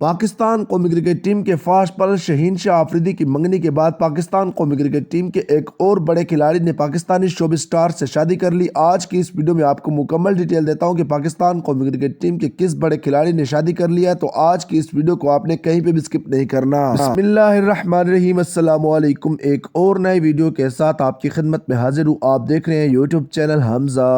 پاکستان قومی cricket team کے fast bowler شہین شاہ آفریدی کی منگنی کے بعد پاکستان قومی کرکٹ ٹیم کے ایک اور بڑے کھلاڑی نے پاکستانی شوبز سٹار سے شادی کر لی۔ آج کی اس ویڈیو میں آپ کو مکمل ڈیٹیل دیتا ہوں کہ پاکستان قومی کرکٹ ٹیم کے کس بڑے کھلاڑی نے شادی کر لیا ہے، تو آج کی اس ویڈیو کو آپ نے کہیں پہ بھی سکپ نہیں کرنا۔ بسم اللہ الرحمن الرحیم، السلام علیکم۔ ایک اور نئی ویڈیو کے ساتھ آپ کی خدمت میں حاضر ہوں۔ آپ دیکھ رہے ہیں یوٹیوب چینل حمزہ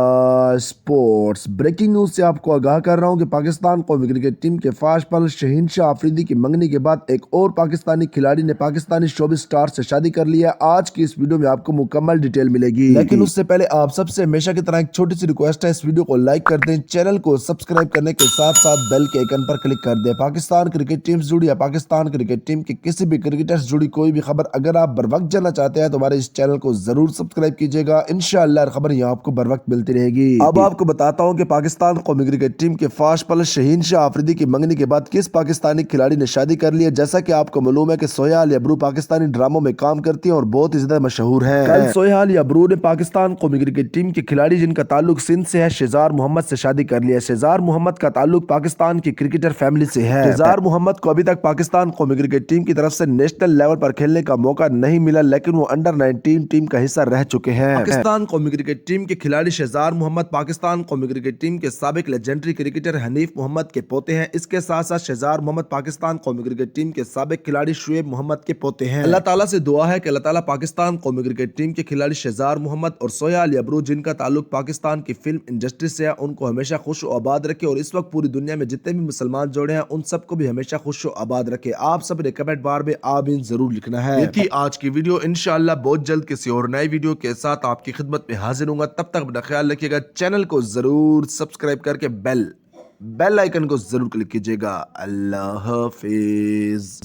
اسپورٹس۔ بریکنگ نیوز سے آپ کو آگاہ کر رہا ہوں کہ پاکستان قومی کرکٹ ٹیم کے فاسٹ بالر شہین شاہ آفریدی کی منگنی کے بعد ایک اور پاکستانی کھلاڑی نے پاکستانی شوبز سٹار سے شادی کر لیا۔ آج کی اس ویڈیو میں آپ کو مکمل ڈیٹیل ملے گی، لیکن اس سے پہلے آپ سب سے ہمیشہ کی طرح ایک چھوٹی سی ریکویسٹ ہے، اس ویڈیو کو لائک کر دیں، چینل کو سبسکرائب کرنے کے ساتھ ساتھ بیل کے آئیکن پر کلک کر دیں۔ پاکستان کرکٹ ٹیم سے جڑی یا پاکستان کرکٹ ٹیم کے کسی بھی کرکٹر سے جڑی کوئی بھی خبر اگر آپ بر وقت جاننا چاہتے ہیں تو ہمارے اس چینل کو ضرور سبسکرائب کیجیے گا۔ انشاءاللہ ہر خبر یہاں آپ کو بر وقت ملتی رہے گی۔ اب آپ کو بتاتا ہوں کہ پاکستان قومی کرکٹ ٹیم کے فاسٹ بالر شہین شاہ آفریدی کی منگنی کے بعد کس پاکستانی کھلاڑی نے شادی کر لی ہے۔ جیسا کہ آپ کو معلوم ہے کہ سہیل یبرو پاکستانی ڈراموں میں کام کرتی ہیں اور بہت ہی زیادہ مشہور ہیں۔ کل سہیل یبرو نے پاکستان قومی کرکٹ ٹیم کے کھلاڑی جن کا تعلق سندھ سے ہے شہزار محمد سے شادی کر لیا ہے۔ شہزار محمد کا تعلق پاکستان کی کرکٹر فیملی سے ہے۔ شہزار محمد کو ابھی تک پاکستان قومی کرکٹ ٹیم کی طرف سے نیشنل لیول پر کھیلنے کا موقع نہیں ملا، لیکن وہ انڈر-19 ٹیم کا حصہ رہ چکے ہیں۔ پاکستان قومی کرکٹ ٹیم کے کھلاڑی شہزار محمد پاکستان قومی کرکٹ ٹیم کے سابق لیجنڈری کرکٹر حنیف محمد کے پوتے ہیں۔ اس کے ساتھ ساتھ شہزار محمد پاکستان قومی کرکٹ ٹیم کے سابق کھلاڑی شعیب محمد کے پوتے ہیں۔ اللہ تعالیٰ سے دعا ہے کہ اللہ تعالیٰ پاکستان قومی کرکٹ ٹیم کے کھلاڑی شہزار محمد اور سہیل یبرو جن کا تعلق پاکستان کی فلم انڈسٹری سے ہے ان کو ہمیشہ خوش و آباد رکھے، اور اس وقت پوری دنیا میں جتنے بھی مسلمان جوڑے ہیں ان سب کو بھی ہمیشہ خوش و آباد رکھے۔ آپ سب نے کمنٹ بار میں آمین ضرور لکھنا ہے۔ یہ تھی آج کی ویڈیو، انشاءاللہ بہت جلد کسی اور نئی ویڈیو کے ساتھ آپ کی خدمت میں حاضر ہوں گا۔ تب تک اپنا خیال رکھیے گا، چینل کو ضرور سبسکرائب کر کے بیل آئیکن کو ضرور کلک کیجیے گا۔ اللہ حافظ۔